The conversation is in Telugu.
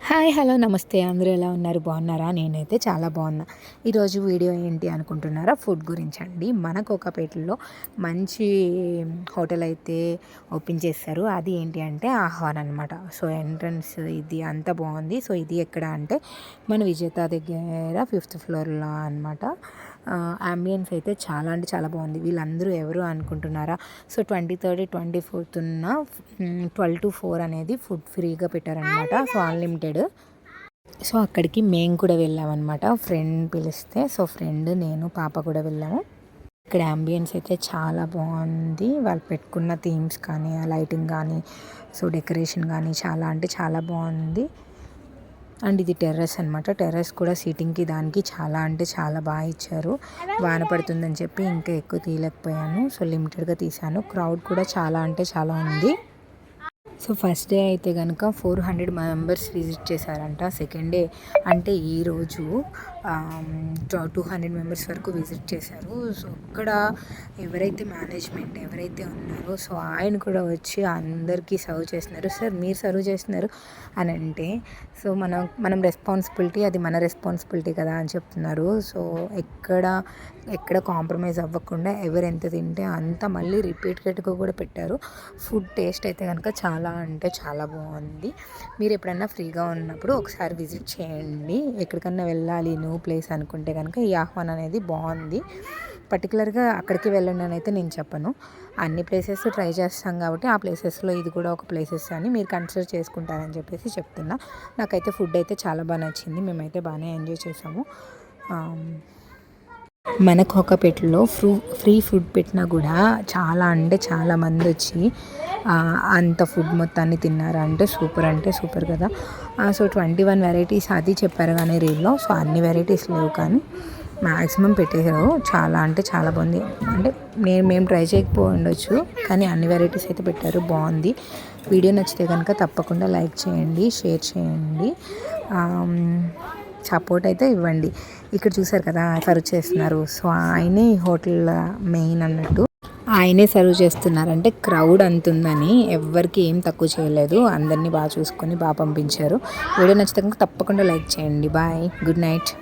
హాయ్ హలో నమస్తే అందరూ ఎలా ఉన్నారు బాగున్నారా? నేనైతే చాలా బాగున్నా. ఈరోజు వీడియో ఏంటి అనుకుంటున్నారా? ఫుడ్ గురించి అండి. మన కోకాపేటలో మంచి హోటల్ అయితే ఓపెన్ చేస్తారు. అది ఏంటి అంటే ఆహ్వాన్ అనమాట. సో ఎంట్రన్స్ ఇది అంతా బాగుంది. సో ఇది ఎక్కడ అంటే మన విజేత దగ్గర 5th ఫ్లోర్లో అనమాట. అంబియన్స్ అయితే చాలా అంటే చాలా బాగుంది. వీళ్ళందరూ ఎవరు అనుకుంటున్నారా? సో 23rd 24th 12 to 4 అనేది ఫుడ్ ఫ్రీగా పెట్టారనమాట. So unlimited. సో అక్కడికి మేము కూడా వెళ్ళామన్నమాట. ఫ్రెండ్ పిలిస్తే సో ఫ్రెండ్ నేను పాప కూడా వెళ్ళాము. ఇక్కడ అంబియన్స్ అయితే చాలా బాగుంది. వాళ్ళు పెట్టుకున్న థీమ్స్ కానీ ఆ లైటింగ్ కానీ సో డెకరేషన్ కానీ చాలా అంటే చాలా బాగుంది. అండ్ ఇది టెర్రస్ అనమాట. టెర్రస్ కూడా సీటింగ్కి దానికి చాలా అంటే చాలా బాగా ఇచ్చారు. వాన పడుతుందని చెప్పి ఇంకా ఎక్కువ తీయలేకపోయాను. సో లిమిటెడ్గా తీసాను. క్రౌడ్ కూడా చాలా అంటే చాలా ఉంది. సో ఫస్ట్ డే అయితే కనుక 400 మెంబర్స్ విజిట్ చేశారంట. సెకండ్ డే అంటే ఈరోజు 200 మెంబర్స్ వరకు విజిట్ చేశారు. సో అక్కడ ఎవరైతే మేనేజ్మెంట్ ఎవరైతే ఉన్నారో సో ఆయన కూడా వచ్చి అందరికీ సర్వ్ చేస్తున్నారు. సార్ మీరు సర్వ్ చేస్తున్నారు అని అంటే సో మనం రెస్పాన్సిబిలిటీ, అది మన రెస్పాన్సిబిలిటీ కదా అని చెప్తున్నారు. సో ఎక్కడ కాంప్రమైజ్ అవ్వకుండా ఎవరు ఎంత తింటే అంత మళ్ళీ రిపీట్గా కూడా పెట్టారు. ఫుడ్ టేస్ట్ అయితే కనుక చాలా అంటే చాలా బాగుంది. మీరు ఎప్పుడన్నా ఫ్రీగా ఉన్నప్పుడు ఒకసారి విజిట్ చేయండి. ఎక్కడికన్నా వెళ్ళాలి న్యూ ప్లేస్ అనుకుంటే కనుక ఈ ఆహ్వాన్ అనేది బాగుంది. పర్టికులర్గా అక్కడికి వెళ్ళండి అని అయితే నేను చెప్పను. అన్ని ప్లేసెస్ ట్రై చేస్తాం కాబట్టి ఆ ప్లేసెస్లో ఇది కూడా ఒక ప్లేసెస్ అని మీరు కన్సిడర్ చేసుకుంటారని చెప్పేసి చెప్తున్నా. నాకైతే ఫుడ్ అయితే చాలా బాగా నచ్చింది. మేమైతే బాగానే ఎంజాయ్ చేసాము. మన కోకాపేటలో ఫ్రీ ఫుడ్ పెట్టినా కూడా చాలా అంటే చాలా మంది వచ్చి అంత ఫుడ్ మొత్తాన్ని తిన్నారా అంటే సూపర్ కదా. సో 21 వెరైటీస్ అది చెప్పారు కానీ రీల్లో. సో అన్ని వెరైటీస్ లేవు కానీ మ్యాక్సిమం పెట్టేశారు. చాలా అంటే చాలా బాగుంది. అంటే మేము ట్రై చేయకపోయి ఉండొచ్చు కానీ అన్ని వెరైటీస్ అయితే పెట్టారు. బాగుంది. వీడియో నచ్చితే కనుక తప్పకుండా లైక్ చేయండి, షేర్ చేయండి, సపోర్ట్ అయితే ఇవ్వండి. ఇక్కడ చూసారు కదా సర్వ్ చేస్తున్నారు. సో ఆయనే హోటల్ మెయిన్ అన్నట్టు. ఆయనే సర్వ్ చేస్తున్నారంటే క్రౌడ్ అంతుందని ఎవ్వరికి ఏం తక్కువ చేయలేదు. అందరినీ బాగా చూసుకొని బాగా పంపించారు. వీడియో నచ్చితే కనుక తప్పకుండా లైక్ చేయండి. Bye, good night.